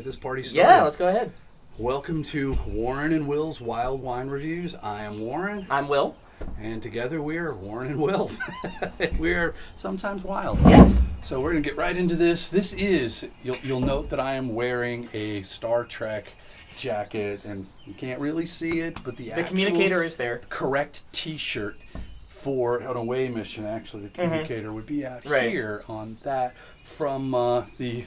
get this party started? Yeah, let's go ahead. Welcome to Warren and Will's Wild Wine Reviews. I am Warren. I'm Will. And together we are Warren and Will. We're sometimes wild. Yes. So we're going to get right into this. This is, you'll note that I am wearing a Star Trek jacket, and you can't really see it, but the actual communicator is there. Correct T-shirt for an away mission. Actually, the communicator would be out here on that from the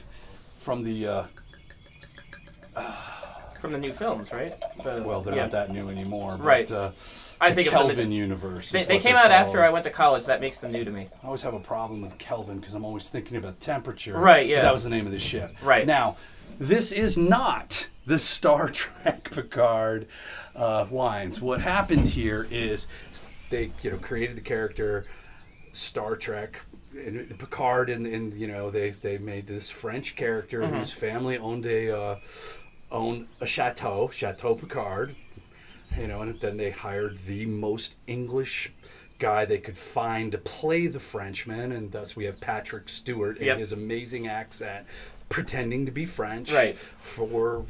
new films, right? Well, they're not that new anymore. But, right. I think Kelvin of them as, universe. They came out after I went to college. That makes them new to me. I always have a problem with Kelvin because I'm always thinking about temperature. Right. Yeah. That was the name of the ship. Right. Now, this is not the Star Trek Picard wines. What happened here is they, created the character Star Trek. And Picard, and they made this French character whose family owned a chateau Picard, and then they hired the most English guy they could find to play the Frenchman, and thus we have Patrick Stewart and his amazing accent, pretending to be French for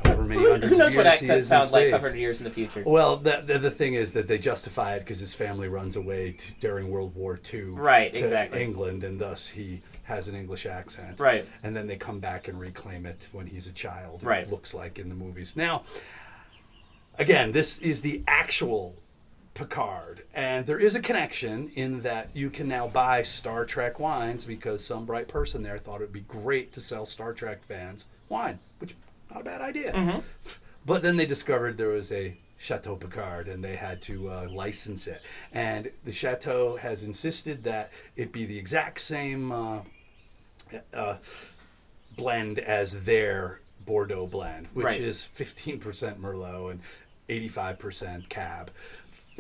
however many hundreds of years. Who knows what accent sounds like space. 100 years in the future? Well, the thing is that they justify it because his family runs away during World War II to England, and thus he has an English accent. Right. And then they come back and reclaim it when he's a child. Right. It looks like in the movies. Now, again, this is the actual Picard, and there is a connection in that you can now buy Star Trek wines because some bright person there thought it would be great to sell Star Trek fans wine, which not a bad idea. But then they discovered there was a Chateau Picard, and they had to license it. And the Chateau has insisted that it be the exact same blend as their Bordeaux blend, which is 15% Merlot and 85% Cab.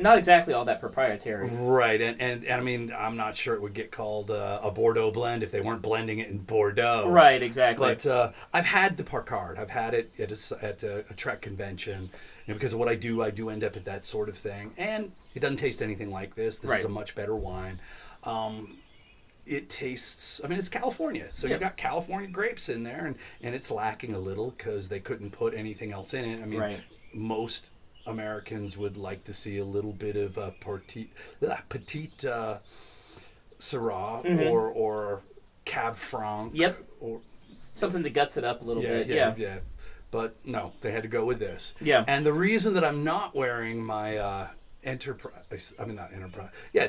Not exactly all that proprietary. Right, and I mean, I'm not sure it would get called a Bordeaux blend if they weren't blending it in Bordeaux. Right, exactly. But I've had the Picard. I've had it at a Trek convention. Because of what I do end up at that sort of thing. And it doesn't taste anything like this. This is a much better wine. It tastes, it's California. So you've got California grapes in there, and it's lacking a little because they couldn't put anything else in it. Most Americans would like to see a little bit of petite Syrah or Cab Franc. Yep. Or something that guts it up a little bit. Yeah. But no, they had to go with this. Yeah. And the reason that I'm not wearing my Enterprise, not Enterprise. Yeah,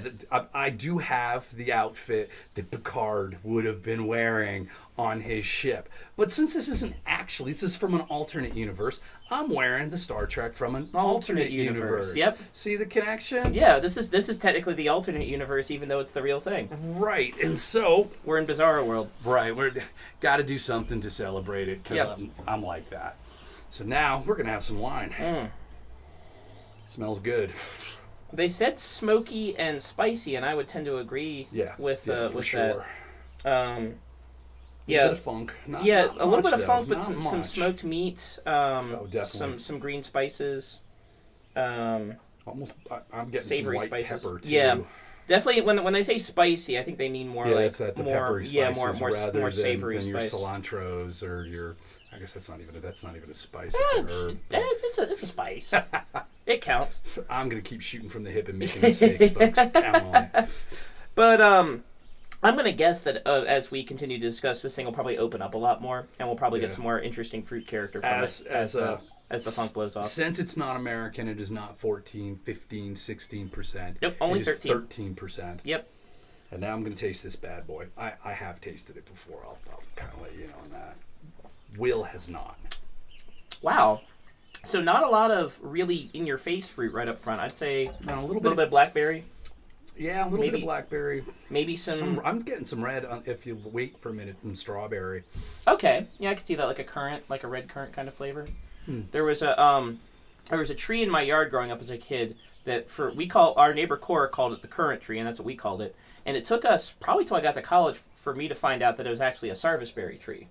I do have the outfit that Picard would have been wearing on his ship. But since this is from an alternate universe, I'm wearing the Star Trek from an alternate universe. Yep. See the connection? Yeah, this is technically the alternate universe, even though it's the real thing. Right, and so we're in Bizarro World. Right, we're got to do something to celebrate it because I'm like that. So now we're gonna have some wine. Smells good. They said smoky and spicy, and I would tend to agree with sure. that. A bit of funk. Not a little bit of though. funk, but Not some much. smoked meat. Definitely. Some green spices. Almost, I'm getting savory some white spices. pepper too. Yeah, definitely. When they say spicy, I think they mean more like that's the more peppery spices rather more than, savory than your spice. cilantros or your. I guess that's not even a spice. It's an herb. It's a spice. It counts. I'm gonna keep shooting from the hip and making mistakes, folks. Count on it. But I'm going to guess that as we continue to discuss, this thing will probably open up a lot more, and we'll probably get some more interesting fruit character from it as the funk blows off. Since it's not American, it is not 14, 15, 16%. Nope, only 13%. 13%. Yep. And now I'm going to taste this bad boy. I have tasted it before. I'll kind of let you know on that. Will has not. Wow. So not a lot of really in-your-face fruit right up front. I'd say a little bit of blackberry. Yeah, a little bit of blackberry. Maybe some... I'm getting some red if you wait for a minute, and strawberry. Okay. Yeah, I could see that, like a red currant kind of flavor. There was a tree in my yard growing up as a kid that our neighbor Cora called it the currant tree, and that's what we called it. And it took us probably till I got to college for me to find out that it was actually a sarvisberry tree.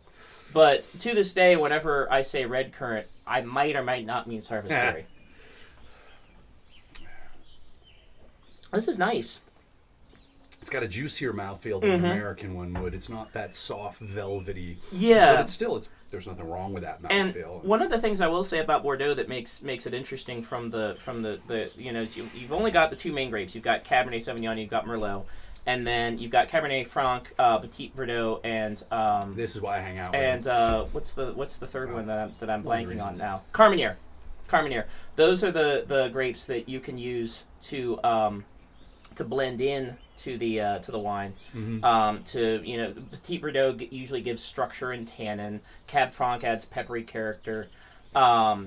But to this day, whenever I say red currant, I might or might not mean sarvisberry. This is nice. It's got a juicier mouthfeel than an American one would. It's not that soft, velvety. Yeah. But there's nothing wrong with that And mouthfeel. one of the things I will say about Bordeaux that makes it interesting from the you've only got the two main grapes. You've got Cabernet Sauvignon, you've got Merlot, and then you've got Cabernet Franc, Petit Verdot, and This is why I hang out with and them. what's the third one that I'm One of the blanking on reasons. now? Carmenere. Those are the grapes that you can use to blend in to the wine. Petit Verdot usually gives structure and tannin. Cab Franc adds peppery character, but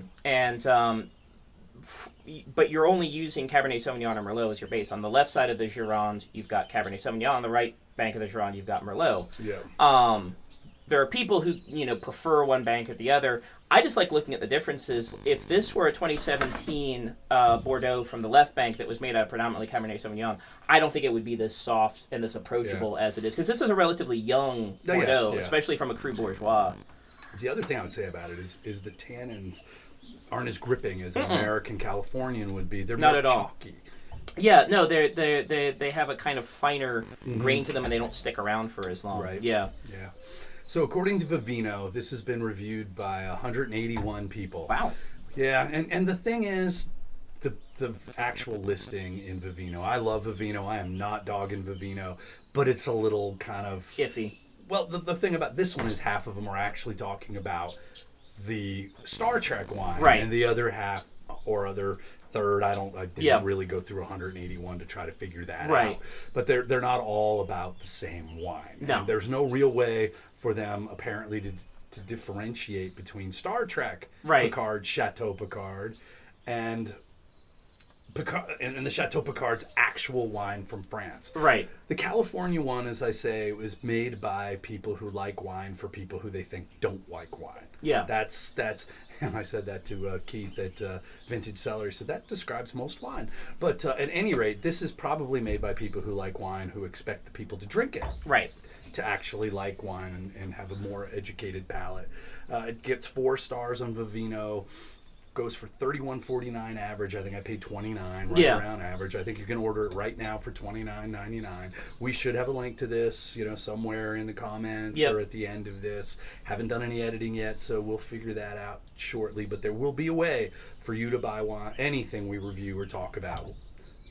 you're only using Cabernet Sauvignon or Merlot as your base. On the left side of the Gironde, you've got Cabernet Sauvignon. On the right bank of the Gironde, you've got Merlot. Yeah. There are people who prefer one bank or the other. I just like looking at the differences. If this were a 2017 Bordeaux from the left bank that was made out of predominantly Cabernet Sauvignon, I don't think it would be this soft and this approachable as it is, because this is a relatively young Bordeaux, especially from a Cru Bourgeois. The other thing I would say about it is the tannins aren't as gripping as an American Californian would be. They're Not more at all. chalky. Yeah, no, they have a kind of finer grain to them, and they don't stick around for as long. Right. Yeah. Yeah. So according to Vivino, this has been reviewed by 181 people. Wow. Yeah, and the thing is, the actual listing in Vivino, I love Vivino. I am not dogging Vivino, but it's a little kind of Iffy. Well, the thing about this one is half of them are actually talking about the Star Trek wine, Right. and the other half or other third, I didn't really go through 181 to try to figure that Right. out. But they're not all about the same wine. No. And there's no real way for them apparently to differentiate between Star Trek Right. Picard, Chateau Picard, and the Chateau Picard's actual wine from France. Right. The California one, as I say, was made by people who like wine for people who they think don't like wine. Yeah. That's and I said that to Keith at Vintage Cellar. He said that describes most wine. But at any rate, this is probably made by people who like wine, who expect the people to drink it. Right. To actually like wine and have a more educated palate. It gets 4 stars on Vivino. Goes for $31.49 average. I think I paid $29 right around average. I think you can order it right now for $29.99. We should have a link to this, somewhere in the comments or at the end of this. Haven't done any editing yet, so we'll figure that out shortly. But there will be a way for you to buy wine, anything we review or talk about,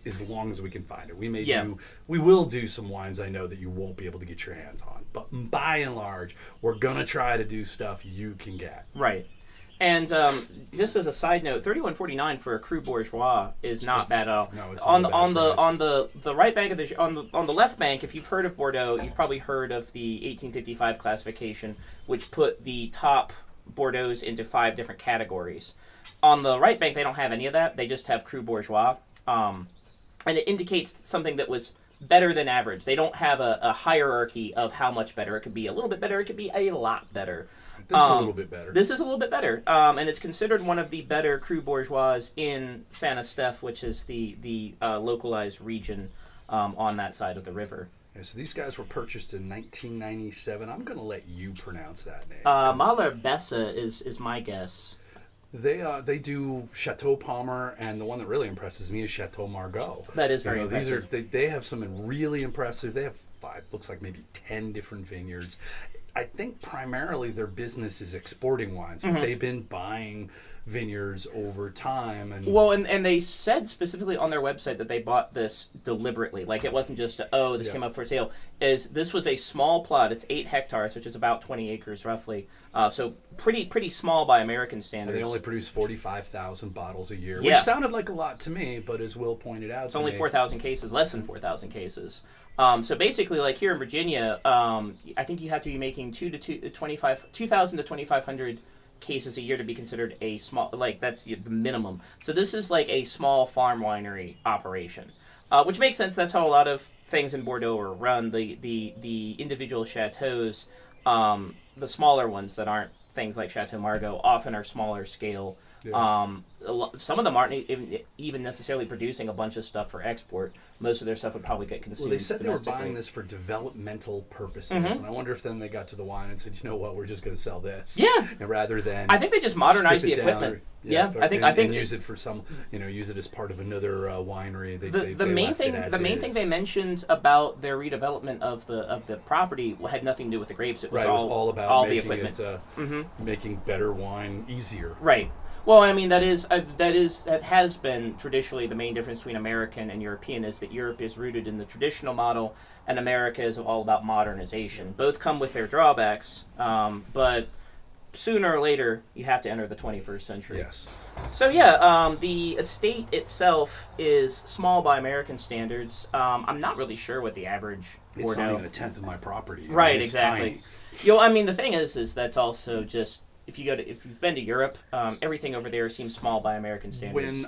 as long as we can find it. We will do some wines I know that you won't be able to get your hands on. But by and large, we're gonna try to do stuff you can get. Right. And just as a side note, $31.49 for a Cru Bourgeois is not bad at all. No, it's on not the a bad on the right bank of the on the left bank. If you've heard of Bordeaux, you've probably heard of the 1855 classification, which put the top Bordeaux into 5 different categories. On the right bank, they don't have any of that. They just have Cru Bourgeois, and it indicates something that was better than average. They don't have a hierarchy of how much better. It could be a little bit better. It could be a lot better. This is a little bit better. This is a little bit better, and it's considered one of the better Cru Bourgeois in Saint Estèphe, which is the localized region on that side of the river. Yeah, so these guys were purchased in 1997. I'm going to let you pronounce that name. Malherbessa is my guess. They do Chateau Palmer, and the one that really impresses me is Chateau Margaux. That is very impressive. They have some really impressive. They have 5, looks like maybe 10 different vineyards. I think primarily their business is exporting wines, but they've been buying vineyards over time. And they said specifically on their website that they bought this deliberately. Like, it wasn't just this came up for sale. This was a small plot. It's 8 hectares, which is about 20 acres roughly. So pretty small by American standards. They only produce 45,000 bottles a year, Yeah. which sounded like a lot to me, but as Will pointed out, it's only 4,000 cases, less than 4,000 cases. So basically, like here in Virginia, I think you have to be making 2,000 to 2,500 cases a year to be considered a small, like that's the minimum. So this is like a small farm winery operation, which makes sense. That's how a lot of things in Bordeaux are run. The individual chateaus, the smaller ones that aren't things like Chateau Margaux, often are smaller scale. Yeah. Some of them aren't even necessarily producing a bunch of stuff for export. Most of their stuff would probably get consumed. Well, they said they were domestically. buying this for developmental purposes, Mhm. and I wonder if then they got to the wine and said, you know what, we're just going to sell this. Yeah. And rather than I think they just modernized strip the it down equipment. or- Yeah, I think and use it for some, use it as part of another winery. the main thing they mentioned about their redevelopment of the property had nothing to do with the grapes. It was, Right, it was all about all the making equipment. making better wine easier. Right. Well, I mean that has been traditionally the main difference between American and European is that Europe is rooted in the traditional model and America is all about modernization. Both come with their drawbacks, but sooner or later you have to enter the 21st century. Yes. So yeah, the estate itself is small by American standards. I'm not really sure what the average It's Bordeaux. not even a tenth of my property. Right, It's exactly. tiny. I mean, the thing is that's also just if you've been to Europe, everything over there seems small by American standards.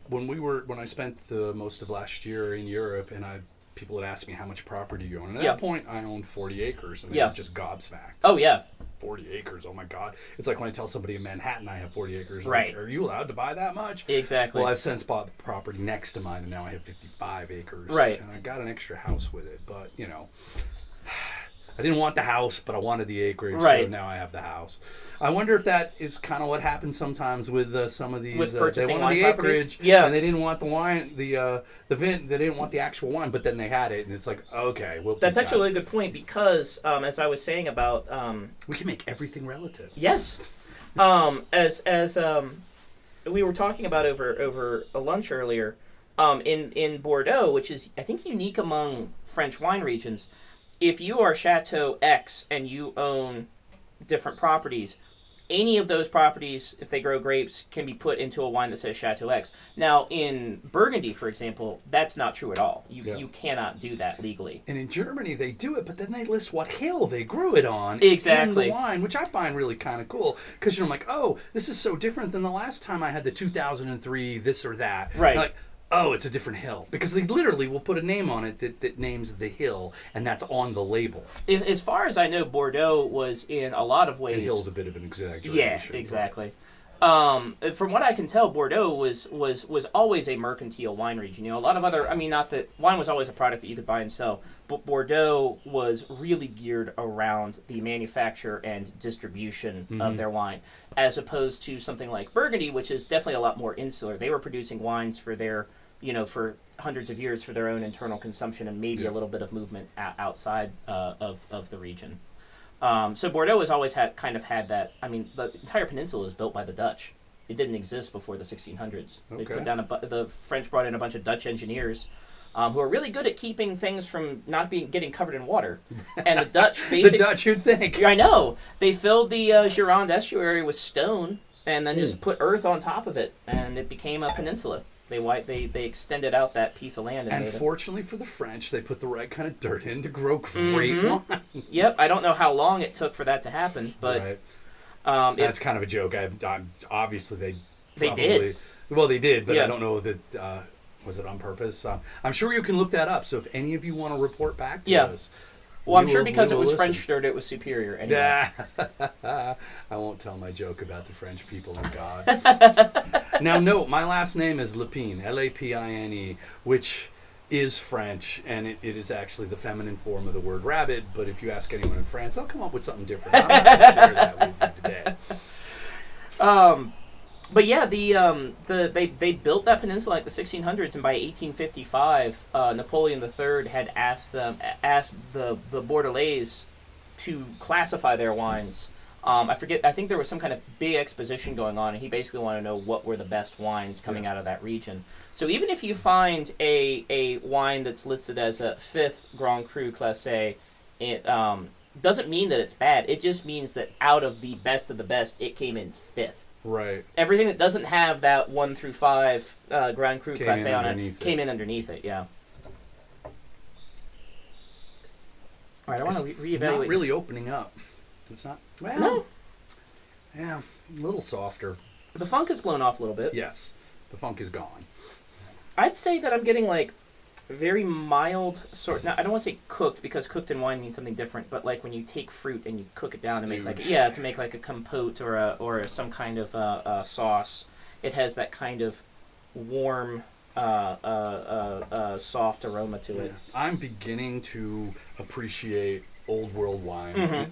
When I spent the most of last year in Europe, and people had asked me how much property you own. And at Yeah. that point, I owned 40 acres, and they Yeah. were just gobsmacked. Oh yeah, 40 acres, oh my God. It's like when I tell somebody in Manhattan I have 40 acres. Right. Like, are you allowed to buy that much? exactly. Well, I've since bought the property next to mine, and now I have 55 acres. Right. And I got an extra house with it, but, I didn't want the house, but I wanted the acreage, Right. so now I have the house. I wonder if that is kind of what happens sometimes with some of these. With They purchasing wanted wine the properties? acreage, Yeah. and they didn't want the wine, the vin. They didn't want the actual wine, but then they had it, and it's like, okay, we'll. That's keep actually that. a good point because, as I was saying about, We can make everything relative. yes, as we were talking about over a lunch earlier, in Bordeaux, which is I think unique among French wine regions, if you are Chateau X and you own different properties, any of those properties, if they grow grapes, can be put into a wine that says Chateau X. Now, in Burgundy, for example, that's not true at all. You cannot do that legally. And in Germany, they do it, but then they list what hill they grew it on Exactly. in the wine, which I find really kind of cool. Because you're like, oh, this is so different than the last time I had the 2003 this or that. Right. Like, oh, it's a different hill. Because they literally will put a name on it that names the hill, and that's on the label. As far as I know, Bordeaux was in a lot of The ways. hill's a bit of an exaggeration. Yeah, but- exactly. From what I can tell, Bordeaux was always a mercantile wine region. A lot of other, I mean, not that wine was always a product that you could buy and sell, but Bordeaux was really geared around the manufacture and distribution of their wine, as opposed to something like Burgundy, which is definitely a lot more insular. They were producing wines for their, for hundreds of years for their own internal consumption and maybe a little bit of movement outside of the region. So Bordeaux has always had that. I mean, the entire peninsula is built by the Dutch. It didn't exist before the 1600s. They Okay. put down the French brought in a bunch of Dutch engineers who are really good at keeping things from not getting covered in water. And the Dutch The basically, Dutch, you'd think. I know, they filled the Gironde estuary with stone and then just put earth on top of it, and it became a peninsula. They extended out that piece of land And made it. fortunately for the French, they put the right kind of dirt in to grow great wine. Yep, I don't know how long it took for that to happen, but Right. That's kind of a joke. Obviously, They probably, did. Well, they did, but Yeah. I don't know that. Was it on purpose? I'm sure you can look that up. So if any of you want to report back to Yeah. us. well, I'm we sure will- because we it will was listen. French stirred, it was superior. Anyway. Yeah. I won't tell my joke about the French people and God. Now, note, my last name is Lapine, Lapine, which is French, and it is actually the feminine form of the word rabbit. But if you ask anyone in France, they'll come up with something different. I'm not going to share that with you today. But yeah, they built that peninsula like the 1600s, and by 1855, Napoleon III had asked the Bordelais to classify their wines. I forget. I think there was some kind of big exposition going on, and he basically wanted to know what were the best wines coming out of that region. So even if you find a wine that's listed as a 5th Grand Cru Classé, it doesn't mean that it's bad. It just means that out of the best, it came in 5th. Right. Everything that doesn't have that 1 through 5 Grand Cru Came Classé in on it underneath it. came in underneath it. Yeah. All right, I want to reevaluate. Not really opening up. It's not. Well, No, yeah, a little softer. the funk has blown off a little bit. Yes, the funk is gone. I'd say that I'm getting like very mild sort. Now I don't want to say cooked because cooked in wine means something different. But like when you take fruit and you cook it down to make Stewed. to make like a compote or some kind of sauce, it has that kind of warm, soft aroma to it. I'm beginning to appreciate old world wines.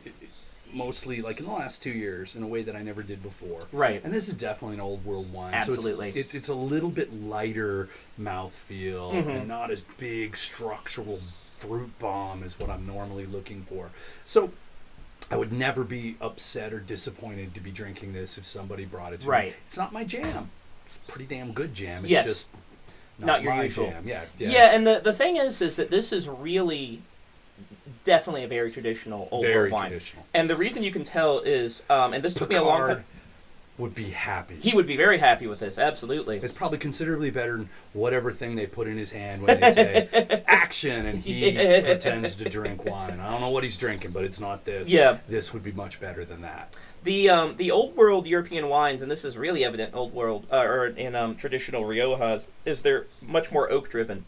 Mostly like in the last 2 years in a way that I never did before. Right. And this is definitely an old world wine. Absolutely. So it's a little bit lighter mouthfeel and not as big structural fruit bomb as what I'm normally looking for. So I would never be upset or disappointed to be drinking this if somebody brought it to me. It's not my jam. It's a pretty damn good jam. It's just not your my usual jam. Yeah, and the thing is that this is really definitely a very traditional old world wine. Traditional. And the reason you can tell is, and this took me a long time. Would be happy. He would be very happy with this, absolutely. It's probably considerably better than whatever thing they put in his hand when they say action and he pretends to drink wine. I don't know what he's drinking, but it's not this. Yeah. This would be much better than that. The old world European wines, and this is really evident in old world or in traditional Riojas, is they're much more oak driven.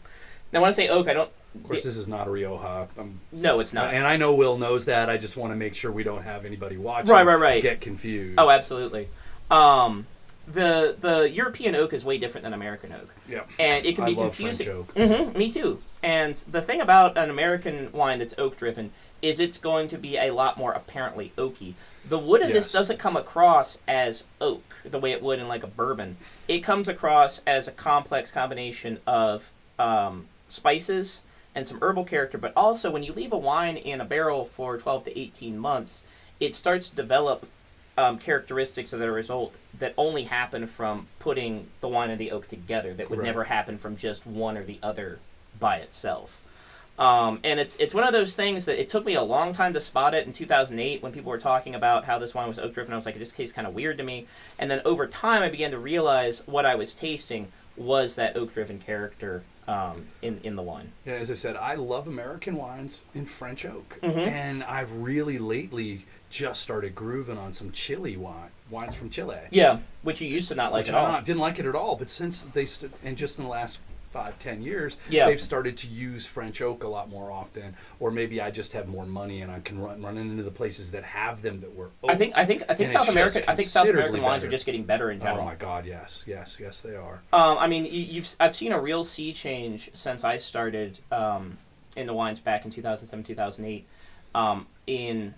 Now, when I say oak, I don't. Of course, this is not a Rioja. No, it's not. And I know Will knows that. I just want to make sure we don't have anybody watching get confused. Oh, absolutely. The European oak is way different than American oak. Yeah. And it can be love confusing. French oak. Me too. And the thing about an American wine that's oak driven is it's going to be a lot more apparently oaky. The wood in this doesn't come across as oak the way it would in like a bourbon. It comes across as a complex combination of spices and some herbal character, but also when you leave a wine in a barrel for 12 to 18 months, it starts to develop characteristics that are a result that only happen from putting the wine and the oak together that would never happen from just one or the other by itself. And it's one of those things that it took me a long time to spot it in 2008 when people were talking about how this wine was oak driven. I was like, this tastes kind of weird to me. And then over time I began to realize what I was tasting was that oak driven character in the wine. Yeah, as I said, I love American wines in French oak. And I've really lately just started grooving on some Chile wines from Chile. Yeah, which you used to not like at all. Didn't like it at all, but since they and just in the last 5-10 years, yeah, they've started to use French oak a lot more often. Or maybe I just have more money and I can run into the places that have them that were oak. I think South American wines are just getting better in general. Oh my God, yes, they are. I mean, I've seen a real sea change since I started in the wines back in 2007, 2008, in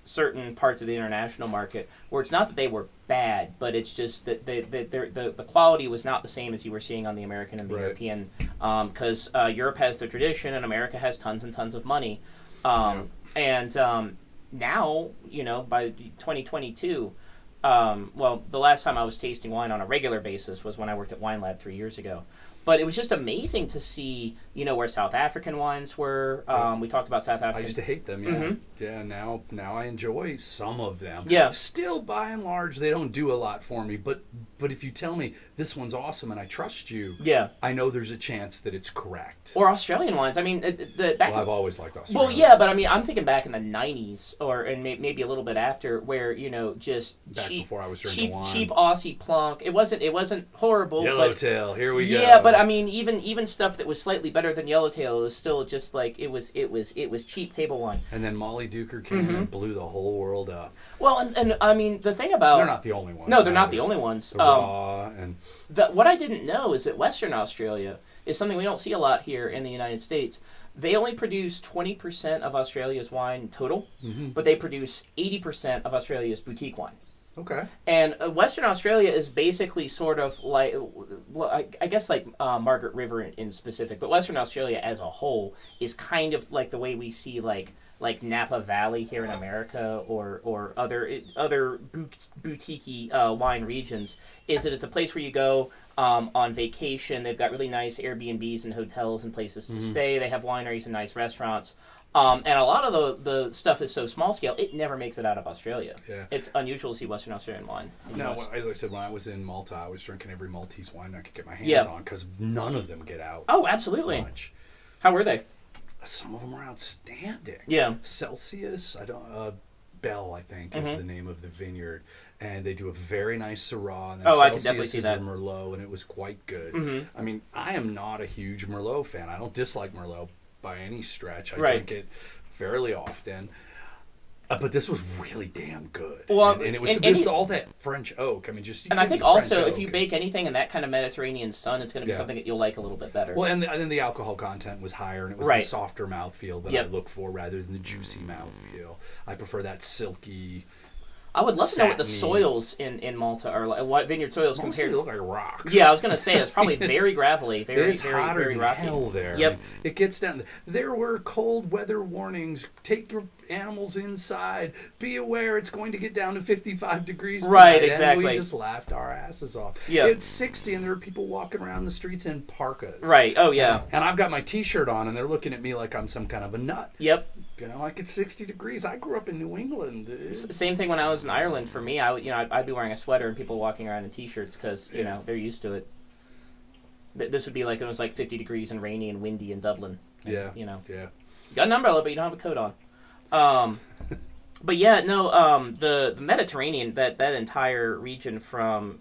certain parts of the international market where it's not that they were bad, but it's just that the quality was not the same as you were seeing on the American and the European, because Europe has their tradition and America has tons and tons of money, and now, you know, by 2022, well, the last time I was tasting wine on a regular basis was when I worked at Wine Lab 3 years ago. But it was just amazing to see, you know, where South African wines were. We talked about South African. I used to hate them, yeah. Yeah, now I enjoy some of them. Yeah. Still, by and large, they don't do a lot for me. But if you tell me this one's awesome and I trust you, yeah, I know there's a chance that it's correct. Or Australian wines. I mean, I've always liked Australian. Well, yeah, but I mean, I'm thinking back in the 90s, and maybe a little bit after, where, you know, just back before I was drinking wine. Cheap Aussie plunk. It wasn't horrible. Yellowtail, here we go. Yeah, but I mean, even stuff that was slightly better than Yellowtail was still just like it was cheap table wine. And then Molly Duker came and blew the whole world up. Well, and I mean, the thing about they're not the only ones. No, they're not the only ones. The raw and what I didn't know is that Western Australia is something we don't see a lot here in the United States. They only produce 20% of Australia's wine total, but they produce 80% of Australia's boutique wine. Okay. And Western Australia is basically sort of like, well, I guess like Margaret River in specific, but Western Australia as a whole is kind of like the way we see like Napa Valley here in America or other boutique wine regions. Is that it's a place where you go on vacation. They've got really nice Airbnbs and hotels and places to stay. They have wineries and nice restaurants. And a lot of the stuff is so small scale, it never makes it out of Australia. Yeah. It's unusual to see Western Australian wine. No, as I said, when I was in Malta, I was drinking every Maltese wine I could get my hands on because none of them get out. Oh, absolutely. Much. How were they? Some of them are outstanding. Yeah. Celsius, Bell, I think, is the name of the vineyard. And they do a very nice Syrah. And then I can Celsius definitely see that. is the Merlot, and it was quite good. I mean, I am not a huge Merlot fan. I don't dislike Merlot by any stretch. I drink it fairly often. But this was really damn good. Well, and it was and just all that French oak. I mean, just and I give think me French also if oak you and- bake anything in that kind of Mediterranean sun, it's going to be Yeah. something that you'll like a little bit better. Well, and then the alcohol content was higher, and it was Right. the softer mouthfeel that Yep. I look for rather than the juicy mouthfeel. I prefer that silky. I would love to know what the satiny- soils in Malta are like. What vineyard soils Mostly compared? they look like rocks. Yeah, I was going to say it's probably It's- very gravelly, very It's very hotter very than rocky. hell there. Yep. I mean, it gets down. There were cold weather warnings. Take your animals inside. Be aware it's going to get down to 55 degrees tonight. Right, And exactly. we just laughed our asses off. Yep. It's 60 and there are people walking around the streets in parkas. Right. Oh yeah. And I've got my T-shirt on, and they're looking at me like I'm some kind of a nut. Yep. You know, like it's 60 degrees. I grew up in New England, dude. Same thing when I was in Ireland. For me, I'd be wearing a sweater and people walking around in t-shirts because Yeah. they're used to it. This would be like it was like 50 degrees and rainy and windy in Dublin. And, Yeah. Yeah. Yeah. You got an umbrella, but you don't have a coat on. But yeah, no. The Mediterranean, that entire region from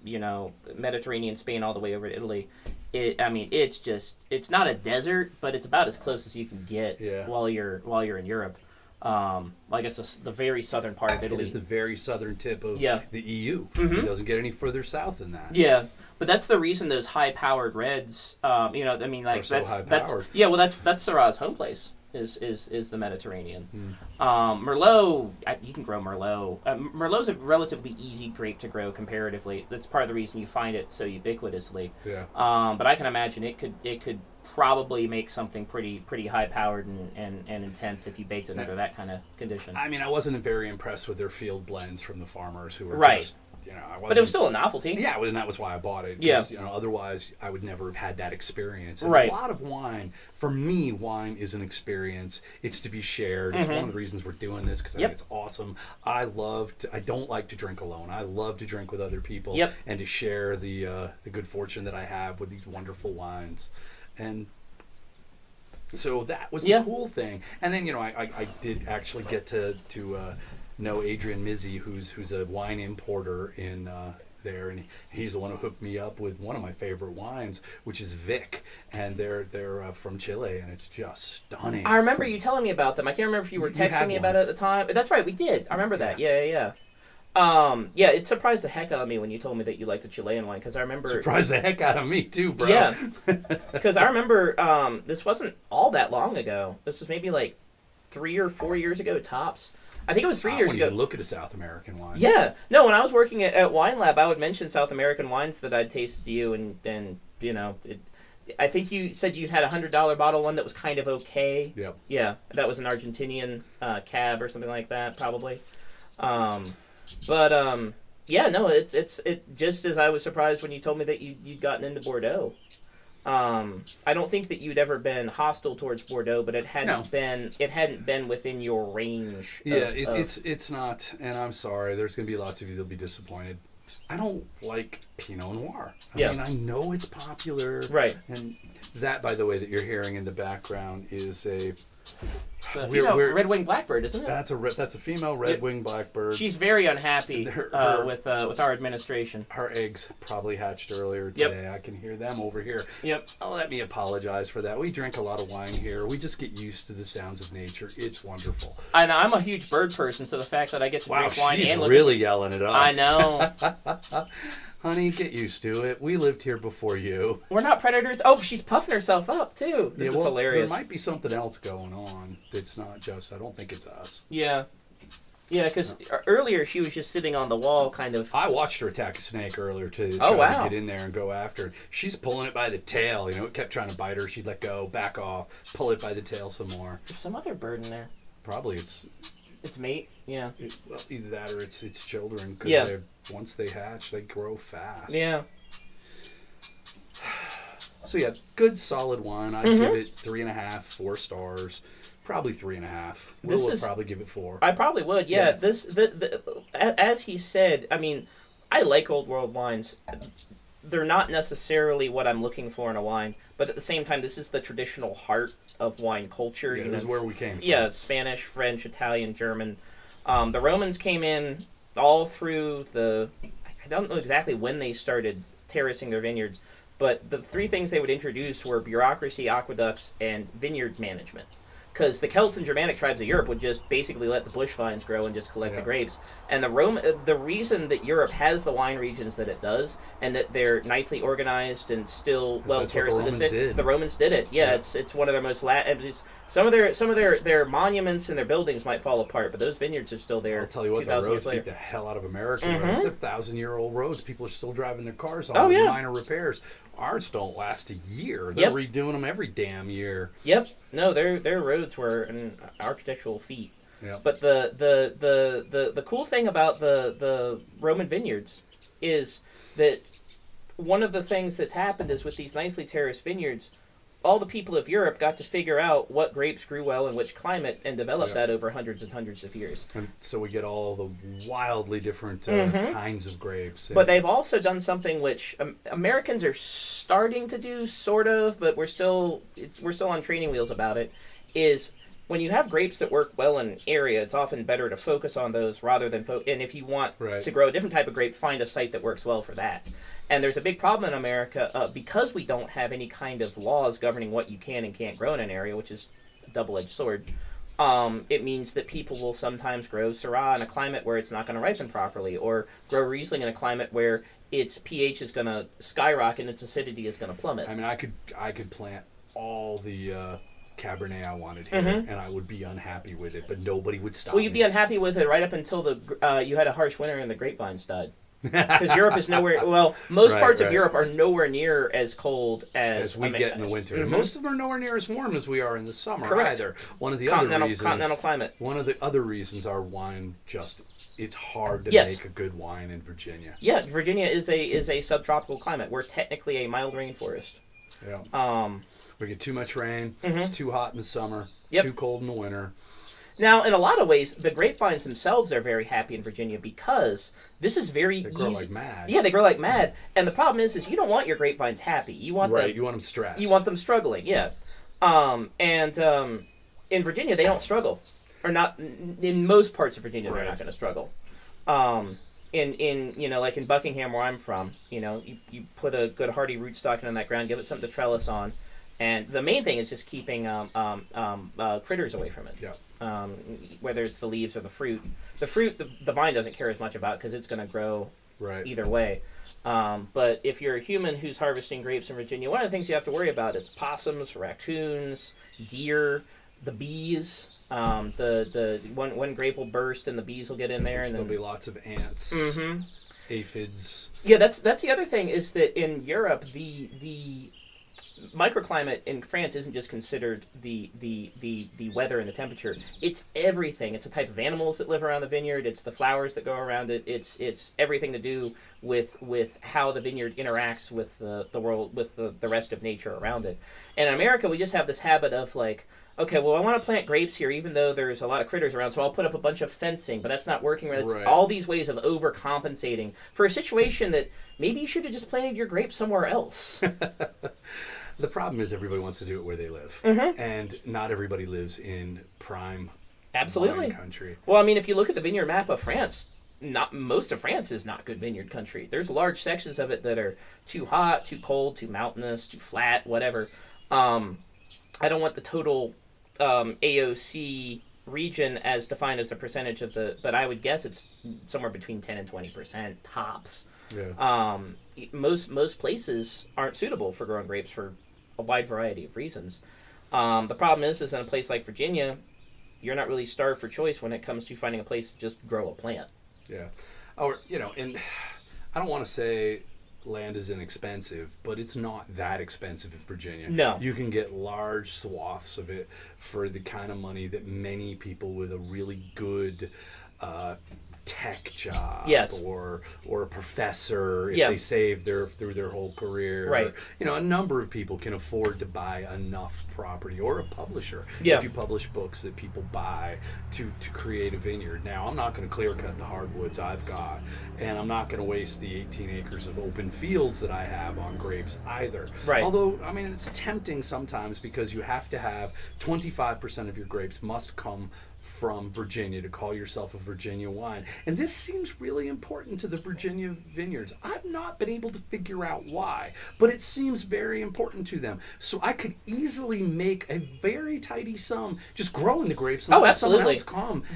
Mediterranean Spain all the way over to Italy. It's not a desert, but it's about as close as you can get Yeah. while you're in Europe. Well, I guess the very southern part of It Italy. is the very southern tip of Yeah. the EU. Mhm. It doesn't get any further south than that. Yeah, but that's the reason those high-powered reds. Are Like so that's high-powered. yeah. Well, that's Syrah's home place. Is the Mediterranean. Hmm. Merlot, you can grow Merlot. Merlot's a relatively easy grape to grow comparatively. That's part of the reason you find it so ubiquitously. Yeah. But I can imagine it could probably make something pretty high powered and intense if you baked it under that kind of condition. I mean, I wasn't very impressed with their field blends from the farmers who were Right. just, I wasn't, But it was still a novelty. yeah, well, and that was why I bought it. 'Cause, Yeah. Otherwise I would never have had that experience. And Right. A lot of wine, for me, wine is an experience. It's to be shared. It's one of the reasons we're doing this because I Yep. think it's awesome. I don't like to drink alone. I love to drink with other people Yep. and to share the good fortune that I have with these wonderful wines. And so that was Yeah. the cool thing. And then I did actually get to know Adrian Mizzi, who's a wine importer in there, and he's the one who hooked me up with one of my favorite wines, which is Vic, and they're from Chile, and it's just stunning. I remember you telling me about them. I can't remember if you were You had texting me about one. it at the time. That's right, we did. I remember that. Yeah. Yeah, it surprised the heck out of me when you told me that you liked the Chilean wine because I remember. Surprised the heck out of me too, bro. Yeah, because I remember this wasn't all that long ago. This was maybe like 3 or 4 years ago tops. I think it was 3 I years wouldn't ago. even look at a South American wine. Yeah, no. When I was working at Wine Lab, I would mention South American wines that I'd tasted to you, and I think you said you'd had $100 bottle one that was kind of okay. Yep. Yeah, that was an Argentinian cab or something like that, probably. Yeah, no, it's just as I was surprised when you told me that you'd gotten into Bordeaux. I don't think that you'd ever been hostile towards Bordeaux, but it hadn't been within your range. Yeah, it's not, and I'm sorry. There's going to be lots of you that'll be disappointed. I don't like Pinot Noir. I mean, I know it's popular, Right. And that, by the way, that you're hearing in the background is a It's a we're- female we're- red-winged blackbird, isn't it? that's a female red-winged blackbird. She's very unhappy Her- with our administration. Her eggs probably hatched earlier Yep. today. I can hear them over here. Yep. Oh, let me apologize for that. We drink a lot of wine here. We just get used to the sounds of nature. It's wonderful. And I'm a huge bird person, so the fact that I get to Wow, drink wine she's and look really yelling at I us. know. Honey, get used to it. We lived here before you. We're not predators. Oh, she's puffing herself up too. This is hilarious. There might be something else going on that's not just, I don't think it's us. Yeah. Yeah, because earlier she was just sitting on the wall, kind of. I watched her attack a snake earlier to Oh, try to wow. get in there and go after it. She's pulling it by the tail. It kept trying to bite her. She'd let go, back off, pull it by the tail some more. There's some other bird in there. Probably it's Its mate. Yeah. well, either that or it's children. Because Yeah. once they hatch, they grow fast. Yeah. So yeah, good solid wine. I'd Mm-hmm. give it 3.5, 4 stars. Probably 3.5. This Will would is- probably give it 4. I probably would. Yeah. Yeah. As he said, I mean, I like old world wines. They're not necessarily what I'm looking for in a wine, but at the same time, this is the traditional heart of wine culture. Yeah, this is where we came from. Yeah, Spanish, French, Italian, German. The Romans came in all through I don't know exactly when they started terracing their vineyards, but the three things they would introduce were bureaucracy, aqueducts, and vineyard management. because the Celts and Germanic tribes of Europe would just basically let the bush vines grow and just collect the grapes. And the reason that Europe has the wine regions that it does, and that they're nicely organized and still well terraced, the Romans did it. Yeah, it's one of their most some of their monuments and their buildings might fall apart, but those vineyards are still there. I'll tell you what, the roads beat the hell out of American roads. They're 1,000-year-old roads. People are still driving their cars on with minor repairs. Ours don't last a year. They're redoing them every damn year. Yep. No, their roads were an architectural feat. Yep. But the cool thing about the Roman vineyards is that one of the things that's happened is with these nicely terraced vineyards, all the people of Europe got to figure out what grapes grew well in which climate and develop that over hundreds and hundreds of years. And so we get all the wildly different kinds of grapes. But they've also done something which Americans are starting to do, sort of, but we're still on training wheels about it, is when you have grapes that work well in an area, it's often better to focus on those rather than and if you want to grow a different type of grape, find a site that works well for that. And there's a big problem in America because we don't have any kind of laws governing what you can and can't grow in an area, which is a double-edged sword. It means that people will sometimes grow Syrah in a climate where it's not going to ripen properly, or grow Riesling in a climate where its pH is going to skyrocket and its acidity is going to plummet. I mean, I could plant all the Cabernet I wanted here, and I would be unhappy with it, but nobody would stop me. Well, you'd be unhappy with it right up until you had a harsh winter and the grapevines died. Because Europe is nowhere. Well, most parts of Europe are nowhere near as cold as we get in the winter. And most of them are nowhere near as warm as we are in the summer. Correct. Either. One of the other reasons, continental climate. One of the other reasons our wine it's hard to make a good wine in Virginia. Yeah, Virginia is a subtropical climate. We're technically a mild rainforest. Yeah. We get too much rain. It's too hot in the summer. Too cold in the winter. Now, in a lot of ways, the grapevines themselves are very happy in Virginia because this is very easy. They grow like mad. Yeah, they grow like mad. And the problem is you don't want your grapevines happy. You want them stressed. You want them struggling, yeah. In Virginia, they don't struggle. Or not, in most parts of Virginia, they're not going to struggle. Like in Buckingham, where I'm from, you put a good hardy rootstock in that ground, give it something to trellis on, and the main thing is just keeping critters away from it. Yeah. Whether it's the leaves or the fruit. The fruit, the vine doesn't care as much about because it's going to grow either way. But if you're a human who's harvesting grapes in Virginia, one of the things you have to worry about is possums, raccoons, deer, the bees. The one grape will burst and the bees will get in there, and there'll be lots of ants, aphids. Yeah, that's the other thing is that in Europe the microclimate in France isn't just considered the weather and the temperature. It's everything. It's the type of animals that live around the vineyard. It's the flowers that go around it. It's everything to do with how the vineyard interacts with the world, with the rest of nature around it. And in America, we just have this habit of like, okay, well, I want to plant grapes here, even though there's a lot of critters around, so I'll put up a bunch of fencing, but that's not working. It's all these ways of overcompensating for a situation that maybe you should have just planted your grapes somewhere else. The problem is everybody wants to do it where they live, and not everybody lives in prime wine country. Well, I mean, if you look at the vineyard map of France, not most of France is not good vineyard country. There's large sections of it that are too hot, too cold, too mountainous, too flat, whatever. I don't want the total AOC region as defined as a percentage of but I would guess it's somewhere between 10 and 20% tops. Yeah. Most places aren't suitable for growing grapes for a wide variety of reasons. The problem is in a place like Virginia, you're not really starved for choice when it comes to finding a place to just grow a plant. Yeah. Or, and I don't want to say land is inexpensive, but it's not that expensive in Virginia. No. You can get large swaths of it for the kind of money that many people with a really good tech job or a professor, if they save through their whole career. Right. Or, a number of people can afford to buy enough property, or a publisher. Yeah. If you publish books that people buy to create a vineyard. Now, I'm not going to clear cut the hardwoods I've got, and I'm not going to waste the 18 acres of open fields that I have on grapes either. Right. Although, I mean, it's tempting sometimes because you have to have 25% of your grapes must come from Virginia to call yourself a Virginia wine. And this seems really important to the Virginia vineyards. I've not been able to figure out why, but it seems very important to them. So I could easily make a very tidy sum just growing the grapes and Oh, let someone absolutely. else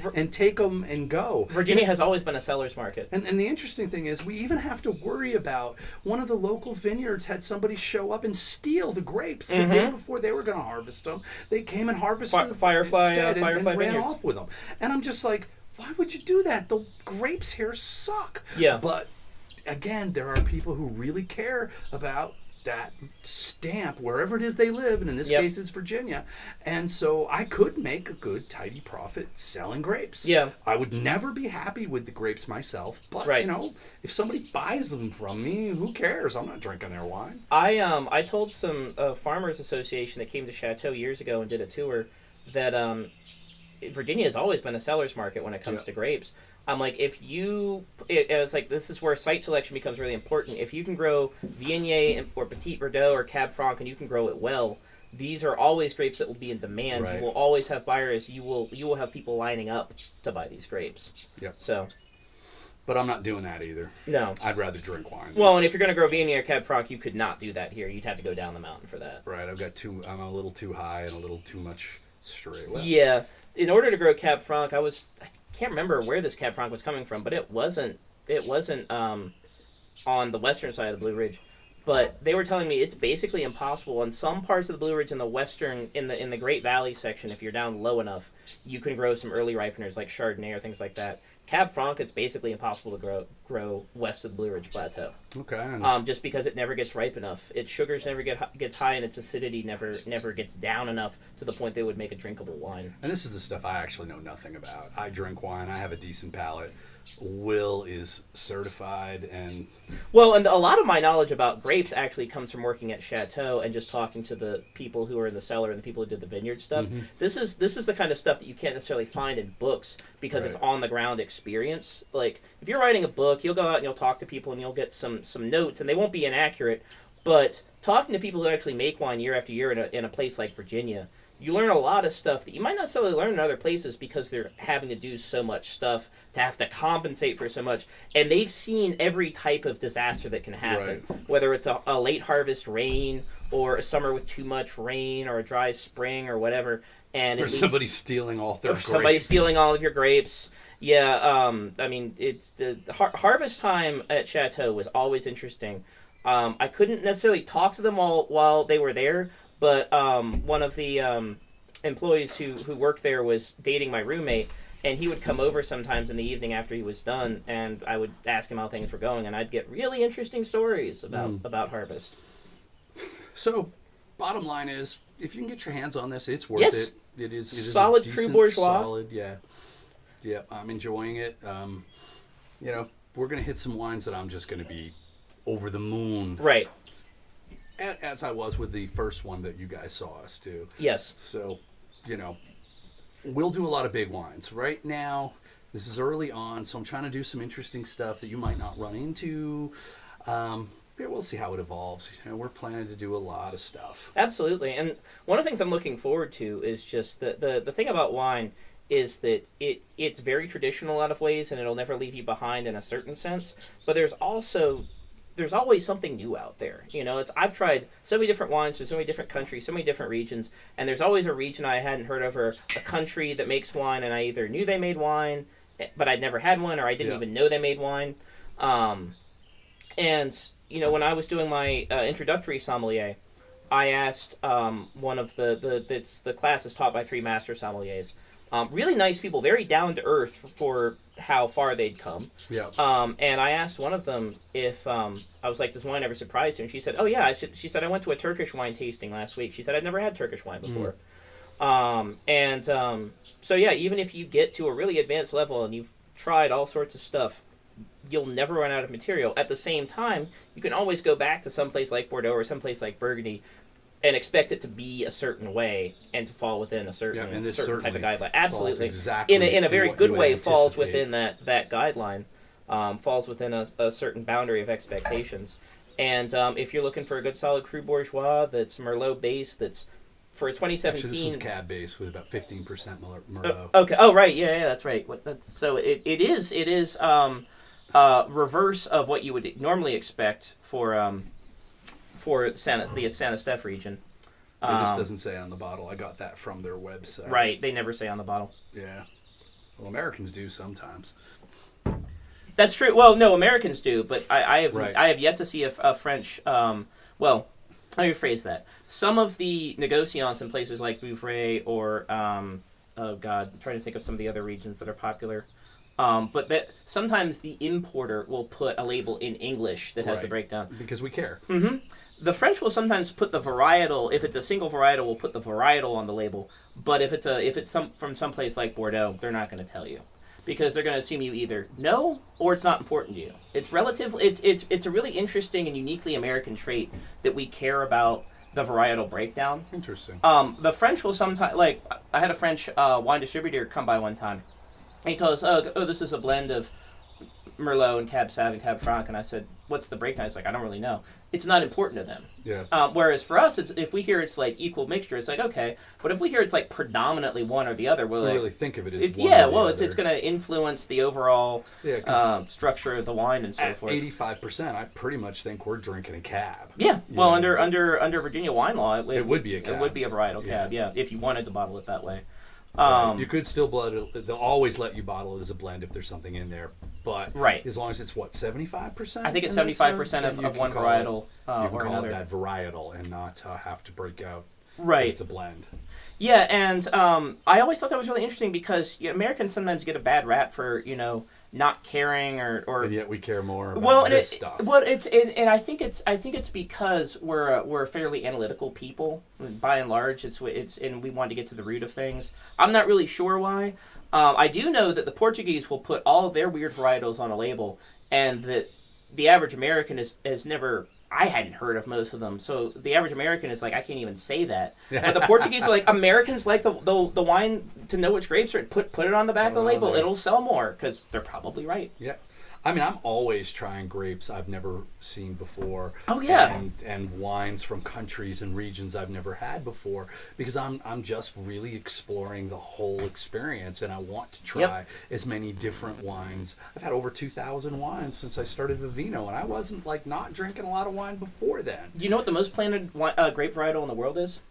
come and take them and go. Virginia has always been a seller's market. And the interesting thing is, we even have to worry about one of the local vineyards had somebody show up and steal the grapes the day before they were going to harvest them. They came and harvested them Firefly, instead and Firefly ran Vineyards. off with them. And I'm just like, why would you do that? The grapes here suck. Yeah. But again, there are people who really care about that stamp wherever it is they live, and in this Yep. case it's Virginia. And so I could make a good tidy profit selling grapes. Yeah. I would never be happy with the grapes myself, but Right. you know, if somebody buys them from me, who cares? I'm not drinking their wine. I told some farmers association that came to Chateau years ago and did a tour that Virginia has always been a seller's market when it comes Yeah. to grapes. I'm like, if you, it was like, this is where site selection becomes really important. If you can grow Viognier or Petit Verdot or Cab Franc and you can grow it well, these are always grapes that will be in demand. Right. You will always have buyers. You will have people lining up to buy these grapes. Yep. So, But I'm not doing that either. no. I'd rather drink wine. Well, and if you're going to grow Viognier or Cab Franc, you could not do that here. You'd have to go down the mountain for that. Right, I'm a little too high and a little too much straight. Well, Yeah. In order to grow Cab Franc, I can't remember where this Cab Franc was coming from, but it wasn't on the western side of the Blue Ridge. But they were telling me it's basically impossible on some parts of the Blue Ridge in the western, in the Great Valley section. If you're down low enough, you can grow some early ripeners like Chardonnay or things like that. Cab Franc, it's basically impossible to grow west of the Blue Ridge Plateau, Okay. And just because it never gets ripe enough. Its sugars never gets high, and its acidity never gets down enough to the point they would make a drinkable wine. this is the stuff I actually know nothing about. I drink wine. I have a decent palate. Will is certified, and Well, and a lot of my knowledge about grapes actually comes from working at Chateau and just talking to the people who are in the cellar and the people who did the vineyard stuff. This is the kind of stuff that you can't necessarily find in books because it's Right. on the ground experience. Like if you're writing a book, you'll go out and you'll talk to people and you'll get some notes, and they won't be inaccurate. But talking to people who actually make wine year after year in a place like Virginia, you learn a lot of stuff that you might not necessarily learn in other places because they're having to do so much stuff to have to compensate for so much. And they've seen every type of disaster that can happen, whether it's a late harvest rain or a summer with too much rain or a dry spring or whatever. And or somebody stealing all their or grapes. somebody stealing all of your grapes. Yeah, I mean, it's the harvest time at Chateau was always interesting. I couldn't necessarily talk to them while they were there, but one of the employees who worked there was dating my roommate, and he would come over sometimes in the evening after he was done, and I would ask him how things were going, and I'd get really interesting stories about harvest. So, bottom line is, if you can get your hands on this, it's worth Yes. it. It is Solid a Cru decent, Bourgeois. Solid, yeah. Yeah, I'm enjoying it. You know, we're going to hit some wines that I'm just going to be over the moon, Right. as I was with the first one that you guys saw us do. Yes. So, you know, we'll do a lot of big wines. Right now, this is early on, so I'm trying to do some interesting stuff that you might not run into. Yeah, we'll see how it evolves. You know, we're planning to do a lot of stuff. Absolutely. And one of the things I'm looking forward to is just the thing about wine is that it's very traditional in a lot of ways, and it'll never leave you behind in a certain sense. But there's always something new out there. You know, I've tried so many different wines from so many different countries, so many different regions, and there's always a region I hadn't heard of or a country that makes wine, and I either knew they made wine, but I'd never had one, or I didn't even know they made wine. And you know, when I was doing my introductory sommelier, I asked one of the class is taught by 3 master sommeliers. Really nice people, very down to earth for how far they'd come. Yeah. And I asked one of them if I was like, "Does wine ever surprise you?" And she said, "Oh yeah." She said, "I went to a Turkish wine tasting last week." She said, "I'd never had Turkish wine before." So yeah, even if you get to a really advanced level and you've tried all sorts of stuff, you'll never run out of material. At the same time, you can always go back to someplace like Bordeaux or someplace like Burgundy and expect it to be a certain way and to fall within a certain and this type of certainly guideline. Absolutely, exactly in a very what good you would way, falls anticipate. within that guideline, falls within a certain boundary of expectations. And if you're looking for a good solid Cru Bourgeois that's Merlot based, that's for 2017. Actually, this one's cab based with about 15% Merlot. Okay. Oh, right. Yeah, that's right. So it is reverse of what you would normally expect for the Santa Steph region. This doesn't say on the bottle. I got that from their website. Right. They never say on the bottle. Yeah. Well, Americans do sometimes. That's true. Well, no, Americans do, but I Right. have yet to see a French. Well, let me rephrase that. Some of the negociants in places like Vouvray or oh god, I'm trying to think of some of the other regions that are popular. But that sometimes the importer will put a label in English that has the Right. breakdown. Because we care. The French will sometimes put the varietal. If it's a single varietal, will put the varietal on the label. But if it's from some place like Bordeaux, they're not going to tell you, because they're going to assume you either know or it's not important to you. It's relative. It's a really interesting and uniquely American trait that we care about the varietal breakdown. Interesting. The French will sometimes, like, I had a French wine distributor come by one time. And he told us, oh, this is a blend of Merlot and Cab Sauv and Cab Franc. And I said, what's the breakdown? He's like, I don't really know. It's not important to them. Yeah. Whereas for us, if we hear it's like equal mixture, it's like, okay. But if we hear it's like predominantly one or the other, we're We like, really think of it as it's, one yeah, or the well, other. it's going to influence the overall Yeah, 'cause structure of the wine and so at forth. 85%, I pretty much think we're drinking a cab. Yeah, well, Yeah. under Virginia wine law, It would be a It cab. would be a varietal Yeah. cab, yeah, if you wanted to bottle it that way. Right. You could still they'll always let you bottle it as a blend if there's something in there, but Right. as long as it's 75%. I think it's in this, 75% then of you can one call varietal you can or call another. it that varietal and not have to break out. that Right. It's a blend. Yeah, and I always thought that was really interesting because Americans sometimes get a bad rap for not caring or And yet we care more about well, and this stuff. and I think it's because we're fairly analytical people by and large. It's and we want to get to the root of things. I'm not really sure why. I do know that the Portuguese will put all of their weird varietals on a label, and that the average American has never. I hadn't heard of most of them, so the average American is like, I can't even say that. But the Portuguese are like, Americans like the wine to know which grapes are. Put it on the back of the label. there. It'll sell more because they're probably right. Yeah. I mean, I'm always trying grapes I've never seen before. Oh, yeah. And wines from countries and regions I've never had before, because I'm just really exploring the whole experience, and I want to try as many different wines. I've had over 2,000 wines since I started Vivino, and I wasn't like not drinking a lot of wine before then. Do you know what the most planted grape varietal in the world is?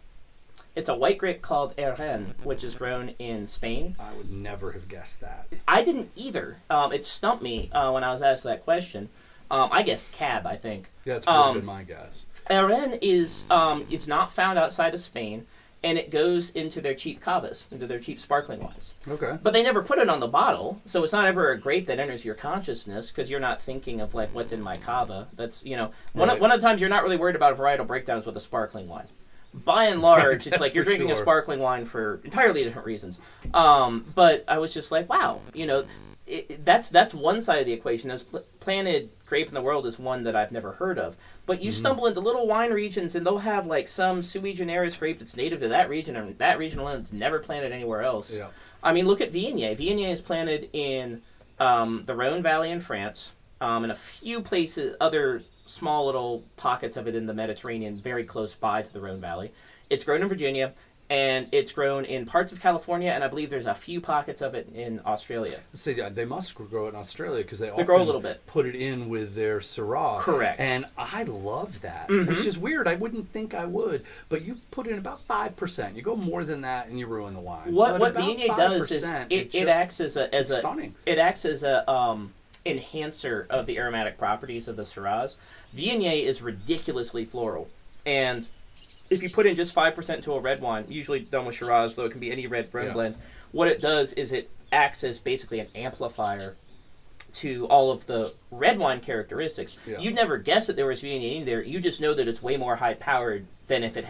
It's a white grape called Erren, which is grown in Spain. I would never have guessed that. I didn't either. It stumped me when I was asked that question. I guessed Cab, I think. Yeah, that's would have been my guess. Erren is not found outside of Spain, and it goes into their cheap cavas, into their cheap sparkling wines. Okay. But they never put it on the bottle, so it's not ever a grape that enters your consciousness because you're not thinking of like what's in my cava. That's one of the times you're not really worried about varietal breakdowns with a sparkling wine. By and large, it's like you're drinking a sparkling wine for entirely different reasons. But I was just like, wow, that's one side of the equation. Those planted grape in the world is one that I've never heard of. But you stumble into little wine regions, and they'll have like some sui generis grape that's native to that region, and that region alone is never planted anywhere else. Yeah. I mean, look at Viognier. Viognier is planted in the Rhone Valley in France, and a few places, other small little pockets of it in the Mediterranean, very close by to the Rhone Valley. It's grown in Virginia, and it's grown in parts of California, and I believe there's a few pockets of it in Australia. See, they must grow it in Australia because they grow a little bit. put it in with their Syrah. Correct. And I love that, Mm-hmm. which is weird. I wouldn't think I would, but you put in about 5%. You go more than that, and you ruin the wine. What But about Viognier does is 5%, it acts as a stunning. It acts as a enhancer of the aromatic properties of the Syrahs. Viognier is ridiculously floral, and if you put in just 5% into a red wine, usually done with Shiraz, though it can be any red Rhone blend, what it does is it acts as basically an amplifier to all of the red wine characteristics. Yeah. You'd never guess that there was Viognier in there. You just know that it's way more high-powered than if it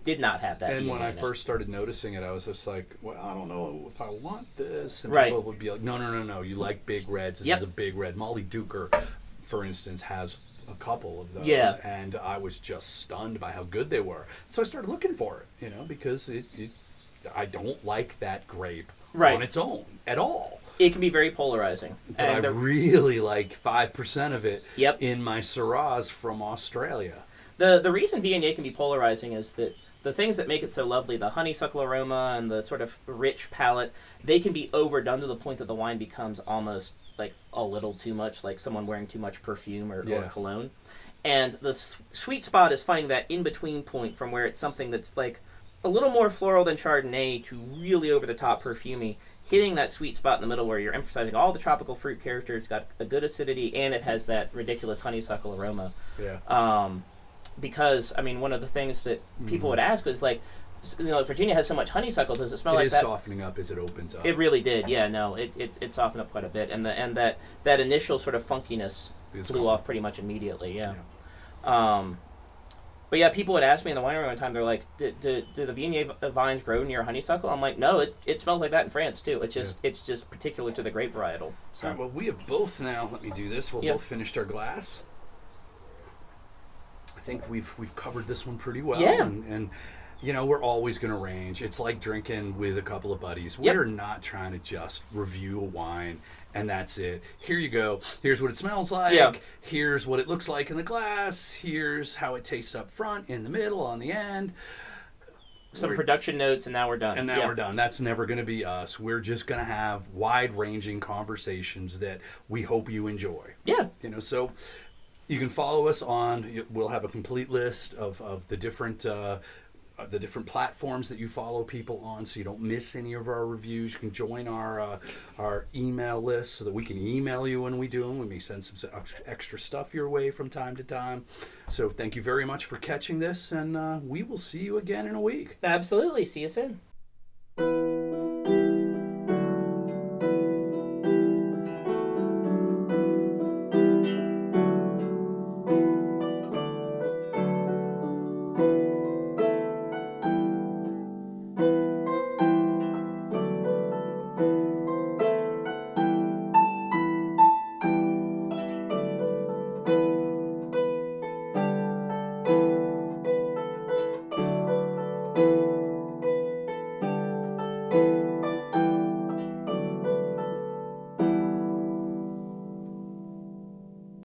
did not have that. And when I Viognier-ness. first started noticing it, I was just like, well, I don't know if I want this. And Right. people would be like, no. You like big reds. This is a big red. Molly Duker, for instance, has a couple of those. Yeah. And I was just stunned by how good they were. So I started looking for it, because I don't like that grape on its own at all. It can be very polarizing. But I really like 5% of it in my Syrahs from Australia. The reason Viognier can be polarizing is that the things that make it so lovely, the honeysuckle aroma and the sort of rich palate, they can be overdone to the point that the wine becomes almost like a little too much, like someone wearing too much perfume or cologne. And the sweet spot is finding that in-between point from where it's something that's like a little more floral than Chardonnay to really over-the-top perfumey, hitting that sweet spot in the middle where you're emphasizing all the tropical fruit characters, got a good acidity, and it has that ridiculous honeysuckle aroma. Yeah. Because, I mean, one of the things that people would ask was, like, you know, Virginia has so much honeysuckle, does it smell like that? It is softening up as it opens up. It really did, yeah, no, it softened up quite a bit. And that initial sort of funkiness flew off pretty much immediately, yeah. But yeah, people would ask me in the winery one time, they're like, do the Viognier vines grow near honeysuckle? I'm like, no, it smells like that in France too. It's just particular to the grape varietal. So. All right, well, we have both now, let me do this, we've both finished our glass. I think we've covered this one pretty well. Yeah. And you know, we're always going to range. It's like drinking with a couple of buddies. We're not trying to just review a wine and that's it. Here you go. Here's what it smells like. Yeah. Here's what it looks like in the glass. Here's how it tastes up front, in the middle, on the end. Some production notes, and now we're done. And now we're done. That's never going to be us. We're just going to have wide-ranging conversations that we hope you enjoy. Yeah. You know, so you can follow us on. We'll have a complete list of the different platforms that you follow people on, so you don't miss any of our reviews. You can join our email list so that we can email you when we do them. We may send some extra stuff your way from time to time. So thank you very much for catching this, and we will see you again in a week. Absolutely. See you soon.